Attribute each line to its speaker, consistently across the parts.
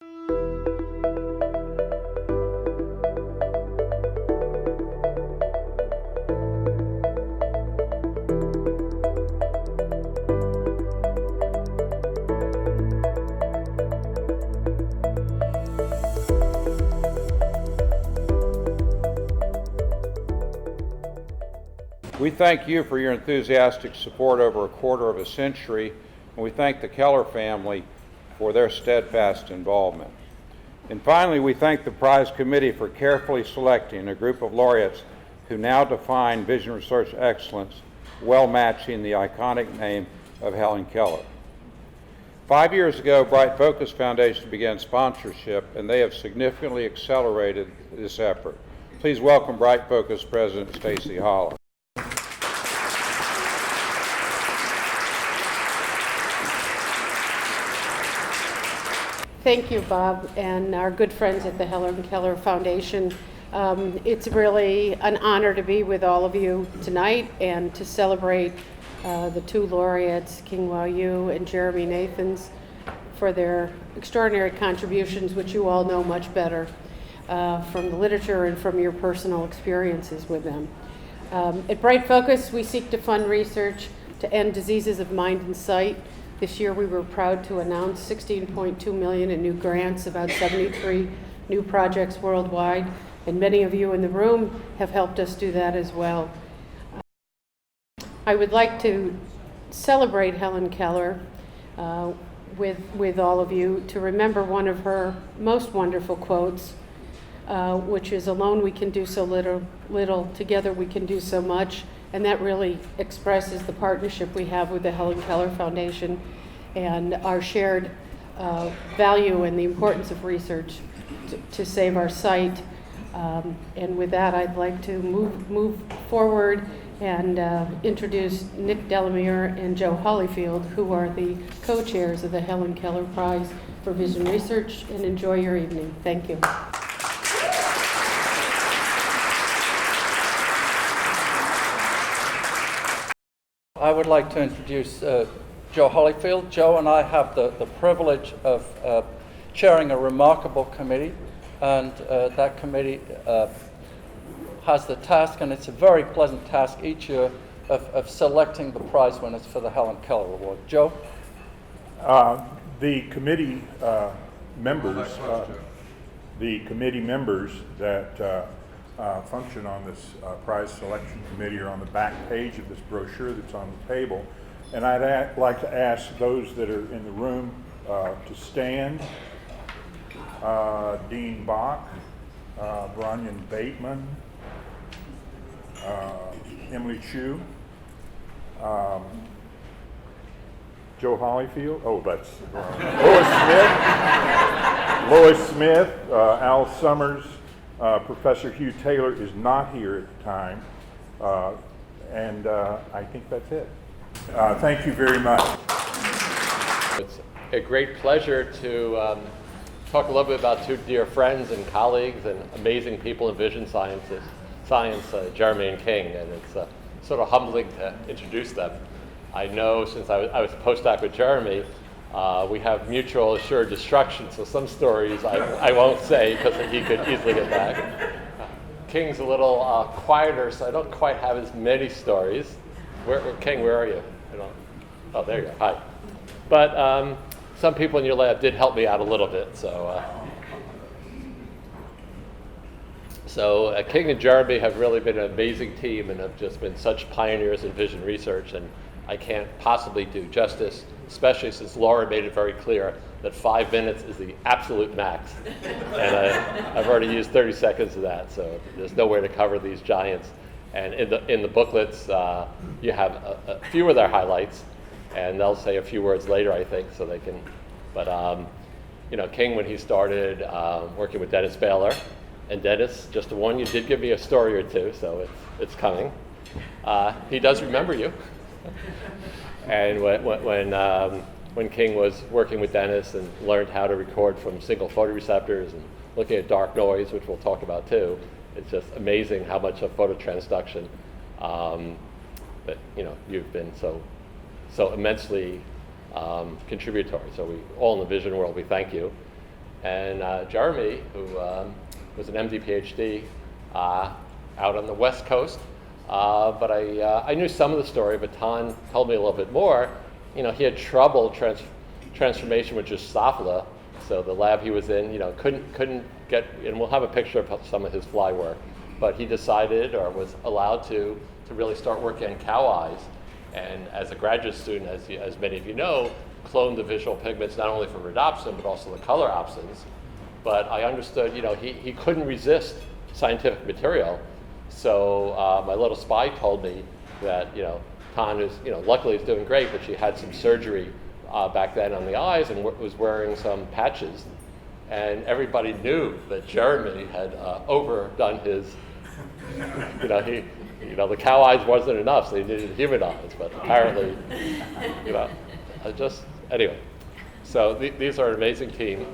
Speaker 1: We thank you for your enthusiastic support over a quarter of a century, and we thank the Keller family for their steadfast involvement. And finally, we thank the prize committee for carefully selecting a group of laureates who now define vision research excellence, well matching the iconic name of Helen Keller. 5 years ago, Bright Focus Foundation began sponsorship, and they have significantly accelerated this effort. Please welcome Bright Focus President Stacy Holler.
Speaker 2: Thank you, Bob, and our good friends at the Helen Keller Foundation. It's really an honor to be with all of you tonight and to celebrate the two laureates, King Wao Yu and Jeremy Nathans, for their extraordinary contributions, which you all know much better from the literature and from your personal experiences with them. At Bright Focus, we seek to fund research to end diseases of mind and sight. This year we were proud to announce $16.2 million in new grants, about 73 new projects worldwide, and many of you in the room have helped us do that as well. I would like to celebrate Helen Keller with all of you, to remember one of her most wonderful quotes, which is, "Alone we can do so little, together we can do so much." And that really expresses the partnership we have with the Helen Keller Foundation and our shared value and the importance of research to save our sight. And with that, I'd like to move forward and introduce Nick Delamere and Joe Hollyfield, who are the co-chairs of the Helen Keller Prize for Vision Research, and enjoy your evening. Thank you.
Speaker 3: I would like to introduce Joe Hollyfield. Joe and I have the privilege of chairing a remarkable committee, and that committee has the task, and it's a very pleasant task each year, of selecting the prize winners for the Helen Keller Award. Joe?
Speaker 4: The committee members that function on this prize selection committee are on the back page of this brochure that's on the table. And I'd like to ask those that are in the room to stand. Dean Bach, Bronyan Bateman, Emily Chu, Joe Hollyfield, that's Lois Smith, Al Summers. Professor Hugh Taylor is not here at the time, and I think that's it. Thank you very much.
Speaker 5: It's a great pleasure to talk a little bit about two dear friends and colleagues and amazing people in vision science, Jeremy and King, and it's sort of humbling to introduce them. I know since I was a postdoc with Jeremy, we have mutual assured destruction, so some stories I won't say because he could easily get back. King's a little quieter, so I don't quite have as many stories. King, where are you? Oh, there you go. Hi. But some people in your lab did help me out a little bit, so King and Jeremy have really been an amazing team and have just been such pioneers in vision research, and I can't possibly do justice, especially since Laura made it very clear that 5 minutes is the absolute max. And I've already used 30 seconds of that, so there's nowhere to cover these giants. And in the booklets, you have a few of their highlights, and they'll say a few words later, I think, so they can. But King, when he started working with Dennis Baylor, and Dennis, just to warn you, did give me a story or two, so it's coming. He does remember you. And when King was working with Dennis and learned how to record from single photoreceptors and looking at dark noise, which we'll talk about too, it's just amazing how much of phototransduction that you've been so immensely contributory. So we all in the vision world, we thank you. And Jeremy, who was an MD PhD out on the West Coast, but I knew some of the story, but Tan told me a little bit more. You know, he had trouble transformation with Drosophila, so the lab he was in, you know, couldn't get, and we'll have a picture of some of his fly work, but he decided, or was allowed to really start working on cow eyes. And as a graduate student, as many of you know, cloned the visual pigments not only for rhodopsin, but also the color opsins. But I understood, you know, he couldn't resist scientific material. So my little spy told me that, you know, Tan is, you know, luckily is doing great, but she had some surgery back then on the eyes and was wearing some patches. And everybody knew that Jeremy had overdone his, you know, the cow eyes wasn't enough, so he needed human eyes. But apparently, you know, anyway. So these are an amazing team,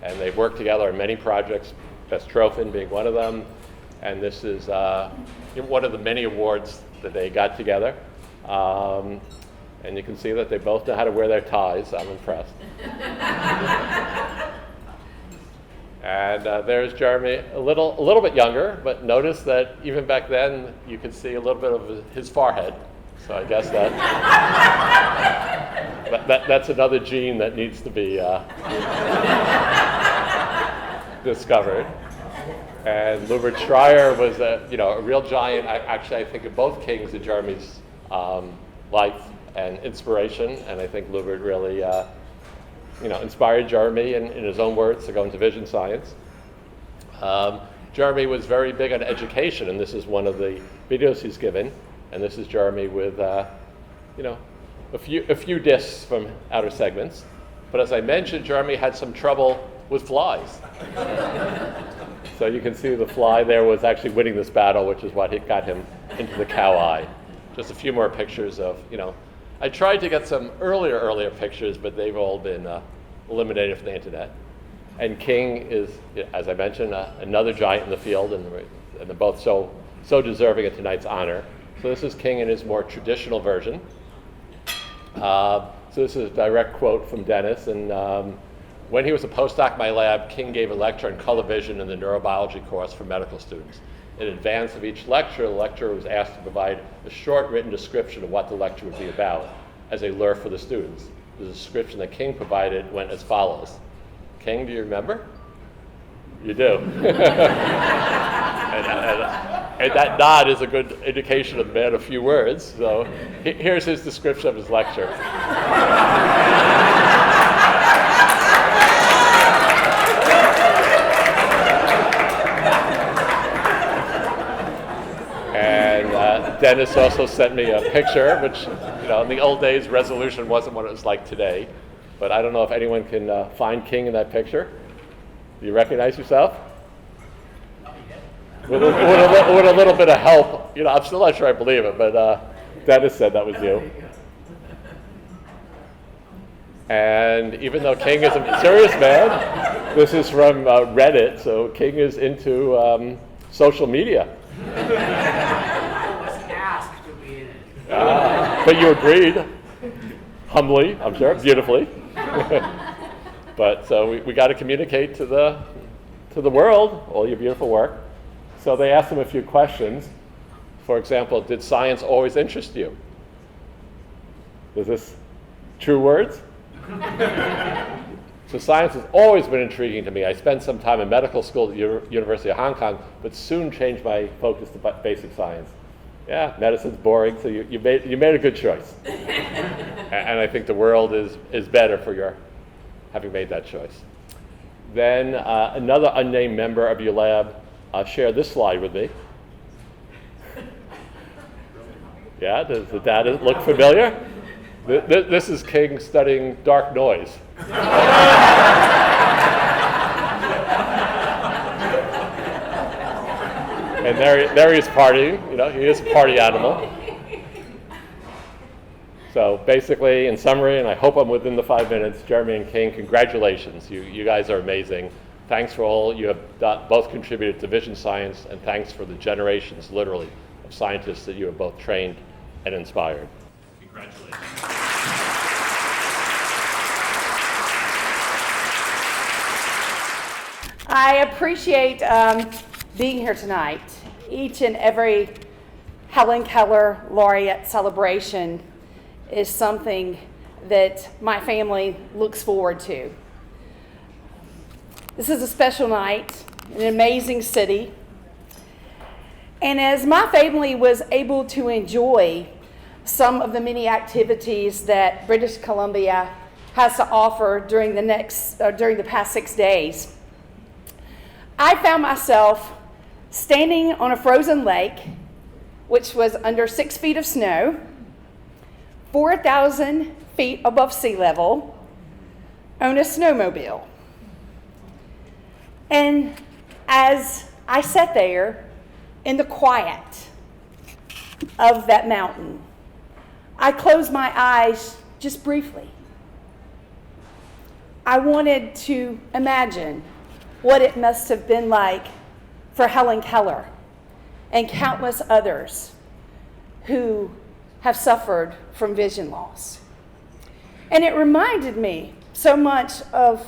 Speaker 5: and they've worked together on many projects, bestrophin being one of them. And this is one of the many awards that they got together. And you can see that they both know how to wear their ties. I'm impressed. And there's Jeremy, a little bit younger, but notice that even back then you could see a little bit of his forehead. So I guess that's another gene that needs to be discovered. And Lubert Schreier was a real giant. Actually, I think of both kings in Jeremy's life and inspiration. And I think Lubert really inspired Jeremy in his own words to go into vision science. Jeremy was very big on education, and this is one of the videos he's given. And this is Jeremy with a few discs from outer segments. But as I mentioned, Jeremy had some trouble with flies. So you can see the fly there was actually winning this battle, which is what got him into the cow eye. Just a few more pictures of, I tried to get some earlier pictures, but they've all been eliminated from the internet. And King is, as I mentioned, another giant in the field, and they're both so deserving of tonight's honor. So this is King in his more traditional version. So this is a direct quote from Dennis, and when he was a postdoc in my lab, King gave a lecture on color vision in the neurobiology course for medical students. In advance of each lecture, the lecturer was asked to provide a short written description of what the lecture would be about as a lure for the students. The description that King provided went as follows. King, do you remember? You do. and that nod is a good indication of the man of few words. So here's his description of his lecture. Dennis also sent me a picture, which, in the old days, resolution wasn't what it was like today. But I don't know if anyone can find King in that picture. Do you recognize yourself? With a little bit of help, I'm still not sure I believe it, but Dennis said that was you. And even though King is a serious man, this is from Reddit, so King is into social media. But you agreed, humbly, I'm sure, beautifully. But so we got to communicate to the world all your beautiful work. So they asked him a few questions. For example, did science always interest you? Was this true words? So science has always been intriguing to me. I spent some time in medical school at the University of Hong Kong, but soon changed my focus to basic science. Yeah, medicine's boring, so you made a good choice. And I think the world is better for your having made that choice. Then another unnamed member of your lab shared this slide with me. Yeah, does the data look familiar? This is King studying dark noise. And there he is partying. He is a party animal. So basically, in summary, and I hope I'm within the 5 minutes, Jeremy and King, congratulations. You guys are amazing. Thanks for all you have both contributed to vision science, and thanks for the generations, literally, of scientists that you have both trained and inspired. Congratulations.
Speaker 6: I appreciate being here tonight. Each and every Helen Keller Laureate celebration is something that my family looks forward to. This is a special night, an amazing city. And as my family was able to enjoy some of the many activities that British Columbia has to offer during the past 6 days, I found myself standing on a frozen lake, which was under 6 feet of snow, 4,000 feet above sea level, on a snowmobile. And as I sat there in the quiet of that mountain, I closed my eyes just briefly. I wanted to imagine what it must have been like for Helen Keller and countless others who have suffered from vision loss. And it reminded me so much of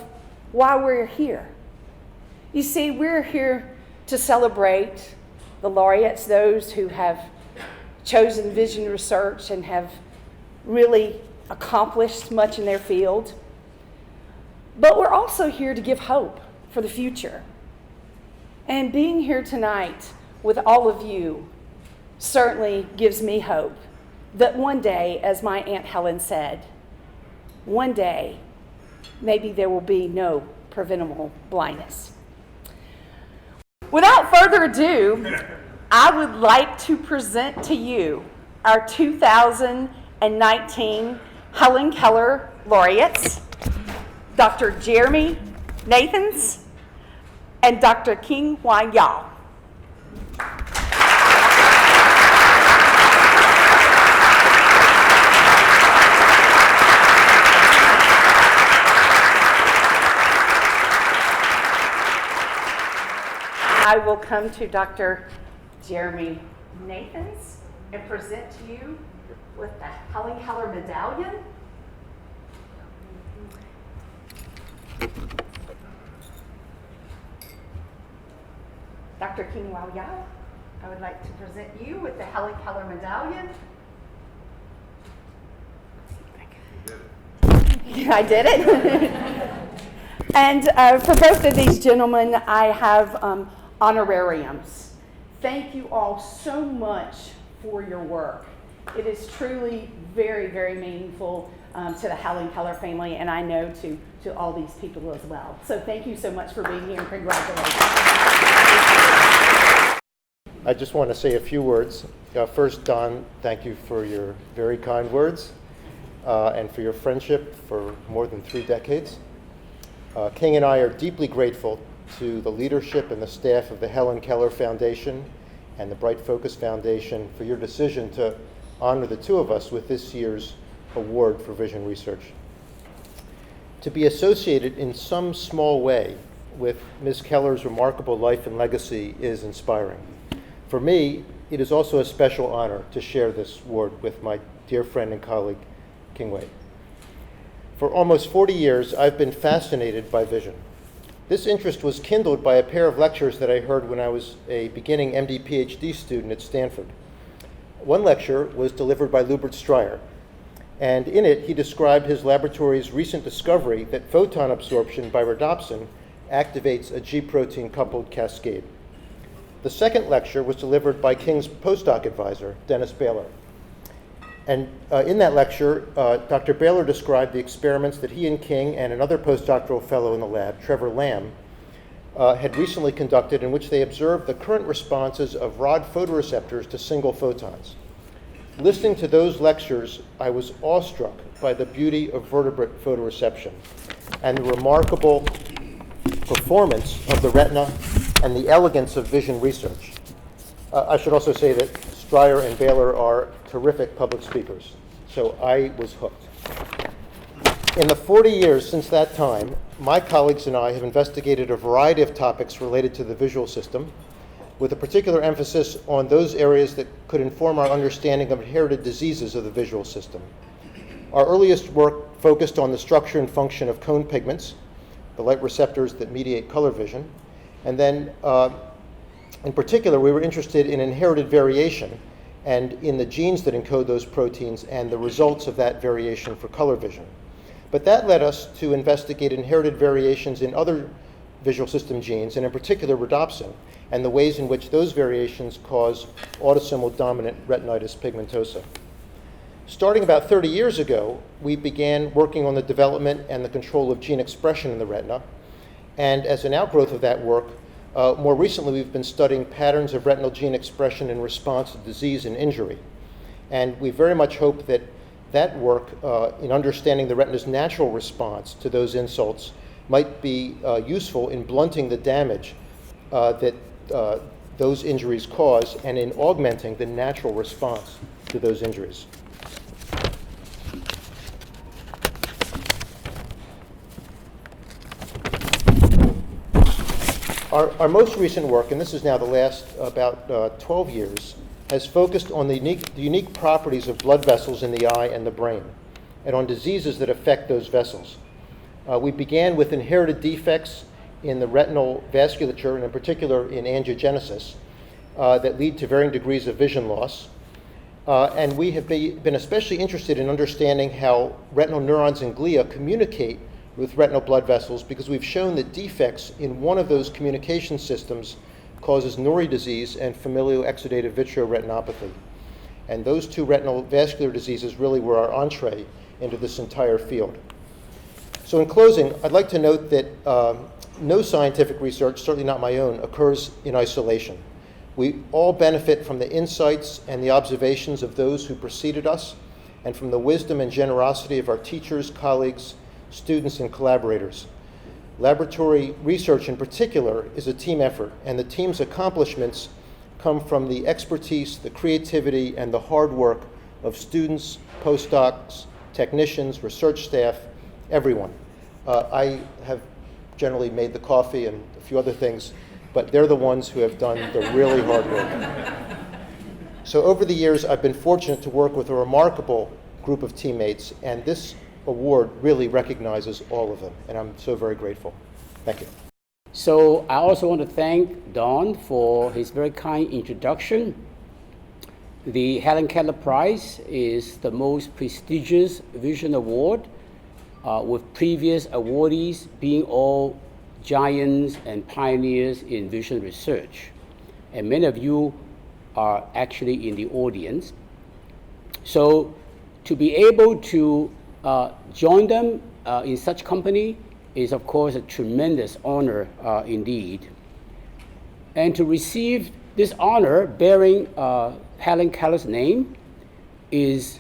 Speaker 6: why we're here. You see, we're here to celebrate the laureates, those who have chosen vision research and have really accomplished much in their field. But we're also here to give hope for the future. And being here tonight with all of you certainly gives me hope that one day, as my Aunt Helen said, one day maybe there will be no preventable blindness. Without further ado, I would like to present to you our 2019 Helen Keller Laureates, Dr. Jeremy Nathans and Dr. King Hua Yao. I will come to Dr. Jeremy Nathans and present to you with the Helen Keller medallion. Dr. King Hua Yao, I would like to present you with the Helen Keller medallion. I did it. And for both of these gentlemen, I have honorariums. Thank you all so much for your work. It is truly very, very meaningful to the Helen Keller family, and I know to all these people as well. So thank you so much for being here, and congratulations.
Speaker 7: I just want to say a few words. First, Don, thank you for your very kind words and for your friendship for more than 3 decades. King and I are deeply grateful to the leadership and the staff of the Helen Keller Foundation and the Bright Focus Foundation for your decision to honor the two of us with this year's award for vision research. To be associated in some small way with Ms. Keller's remarkable life and legacy is inspiring. For me, it is also a special honor to share this award with my dear friend and colleague, King Wei. For almost 40 years, I've been fascinated by vision. This interest was kindled by a pair of lectures that I heard when I was a beginning MD PhD student at Stanford. One lecture was delivered by Lubert Stryer, and in it he described his laboratory's recent discovery that photon absorption by rhodopsin activates a G protein coupled cascade. The second lecture was delivered by King's postdoc advisor, Dennis Baylor. And in that lecture, Dr. Baylor described the experiments that he and King and another postdoctoral fellow in the lab, Trevor Lamb, had recently conducted, in which they observed the current responses of rod photoreceptors to single photons. Listening to those lectures, I was awestruck by the beauty of vertebrate photoreception and the remarkable performance of the retina and the elegance of vision research. I should also say that Stryer and Baylor are terrific public speakers, so I was hooked. In the 40 years since that time, my colleagues and I have investigated a variety of topics related to the visual system, with a particular emphasis on those areas that could inform our understanding of inherited diseases of the visual system. Our earliest work focused on the structure and function of cone pigments, the light receptors that mediate color vision, And then, in particular, we were interested in inherited variation and in the genes that encode those proteins and the results of that variation for color vision. But that led us to investigate inherited variations in other visual system genes, and in particular rhodopsin, and the ways in which those variations cause autosomal dominant retinitis pigmentosa. Starting about 30 years ago, we began working on the development and the control of gene expression in the retina. And as an outgrowth of that work, more recently we've been studying patterns of retinal gene expression in response to disease and injury. And we very much hope that that work in understanding the retina's natural response to those insults might be useful in blunting the damage that those injuries cause and in augmenting the natural response to those injuries. Our most recent work, and this is now the last about 12 years, has focused on the unique properties of blood vessels in the eye and the brain, and on diseases that affect those vessels. We began with inherited defects in the retinal vasculature, and in particular in angiogenesis, that lead to varying degrees of vision loss. And we have been especially interested in understanding how retinal neurons and glia communicate with retinal blood vessels, because we've shown that defects in one of those communication systems causes Norrie disease and familial exudative vitreoretinopathy. And those two retinal vascular diseases really were our entree into this entire field. So in closing, I'd like to note that no scientific research, certainly not my own, occurs in isolation. We all benefit from the insights and the observations of those who preceded us, and from the wisdom and generosity of our teachers, colleagues, students, and collaborators. Laboratory research in particular is a team effort, and the team's accomplishments come from the expertise, the creativity, and the hard work of students, postdocs, technicians, research staff, everyone. I have generally made the coffee and a few other things, but they're the ones who have done the really hard work. So over the years, I've been fortunate to work with a remarkable group of teammates, and this award really recognizes all of them, and I'm so very grateful. Thank you.
Speaker 8: So I also want to thank Don for his very kind introduction. The Helen Keller Prize is the most prestigious vision award, with previous awardees being all giants and pioneers in vision research. And many of you are actually in the audience. So to be able to join them in such company is, of course, a tremendous honor indeed. And to receive this honor bearing Helen Keller's name is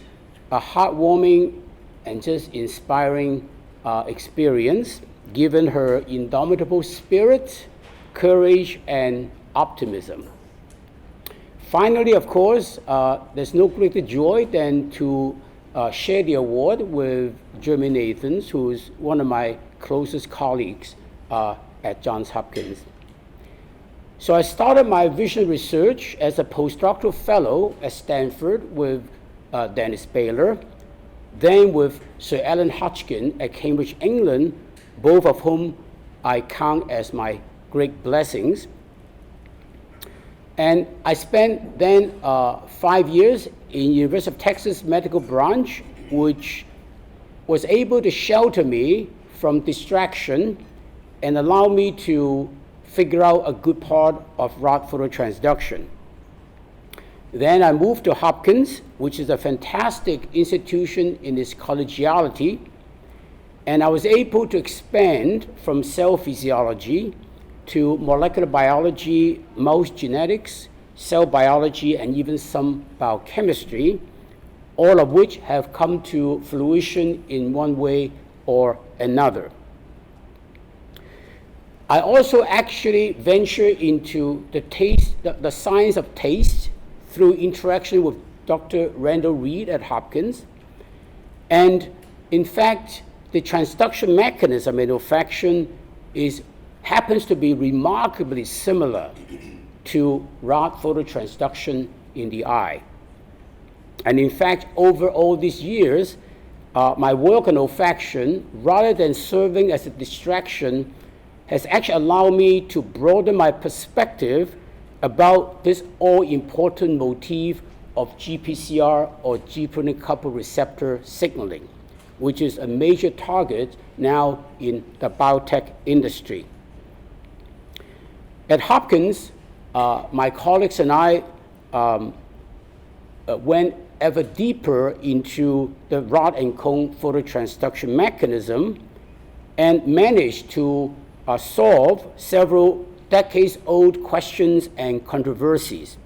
Speaker 8: a heartwarming and just inspiring experience, given her indomitable spirit, courage, and optimism. Finally, of course, there's no greater joy than to share the award with Jeremy Nathans, who's one of my closest colleagues at Johns Hopkins. So I started my vision research as a postdoctoral fellow at Stanford with Dennis Baylor, then with Sir Alan Hodgkin at Cambridge, England, both of whom I count as my great blessings. And I spent then 5 years in University of Texas Medical Branch, which was able to shelter me from distraction and allow me to figure out a good part of rod phototransduction. Then I moved to Hopkins, which is a fantastic institution in its collegiality, and I was able to expand from cell physiology to molecular biology, mouse genetics, cell biology, and even some biochemistry, all of which have come to fruition in one way or another. I also actually venture into the science of taste through interaction with Dr. Randall Reed at Hopkins. And in fact, the transduction mechanism in olfaction happens to be remarkably similar to rod phototransduction in the eye. And in fact, over all these years, my work on olfaction, rather than serving as a distraction, has actually allowed me to broaden my perspective about this all-important motif of GPCR or G-protein coupled receptor signaling, which is a major target now in the biotech industry. At Hopkins, my colleagues and I went ever deeper into the rod and cone phototransduction mechanism and managed to solve several decades-old questions and controversies.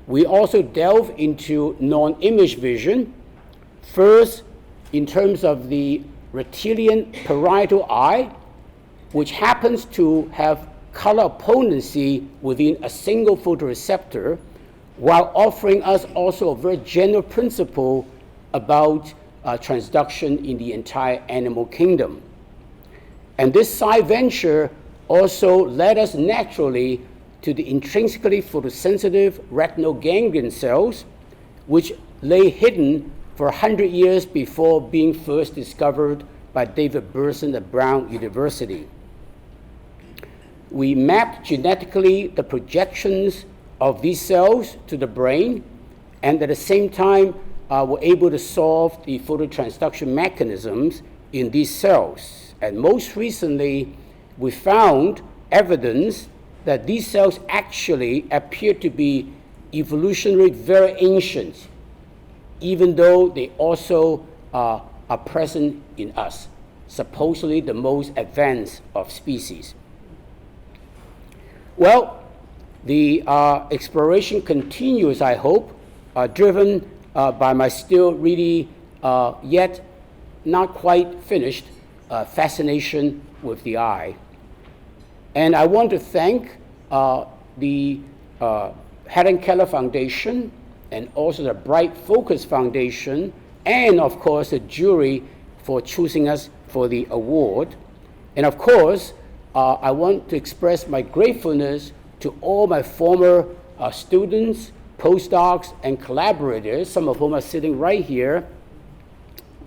Speaker 8: We also delve into non-image vision, first in terms of the reptilian parietal eye, which happens to have color opponency within a single photoreceptor, while offering us also a very general principle about transduction in the entire animal kingdom. And this side venture also led us naturally to the intrinsically photosensitive retinal ganglion cells, which lay hidden for 100 years before being first discovered by David Burson at Brown University. We mapped genetically the projections of these cells to the brain, and at the same time were able to solve the phototransduction mechanisms in these cells. And most recently, we found evidence that these cells actually appear to be evolutionarily very ancient, even though they also are present in us, supposedly the most advanced of species. Well, the exploration continues, I hope, driven by my still really yet not quite finished fascination with the eye. And I want to thank the Helen Keller Foundation and also the Bright Focus Foundation and, of course, the jury for choosing us for the award. And, of course, I want to express my gratefulness to all my former students, postdocs, and collaborators, some of whom are sitting right here,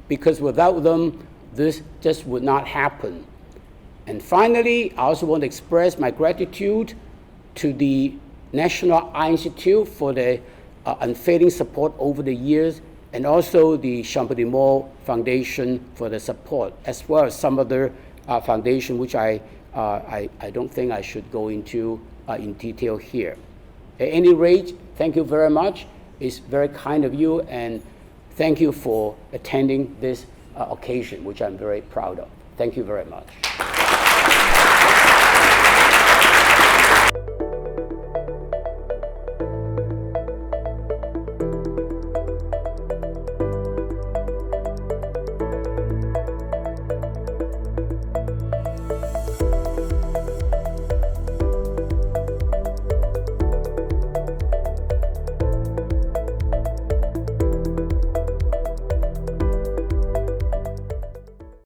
Speaker 8: because without them, this just would not happen. And finally, I also want to express my gratitude to the National Eye Institute for their unfailing support over the years, and also the Champollion Foundation for the support, as well as some other foundation which I don't think I should go into in detail here. At any rate, thank you very much. It's very kind of you, and thank you for attending this occasion, which I'm very proud of. Thank you very much.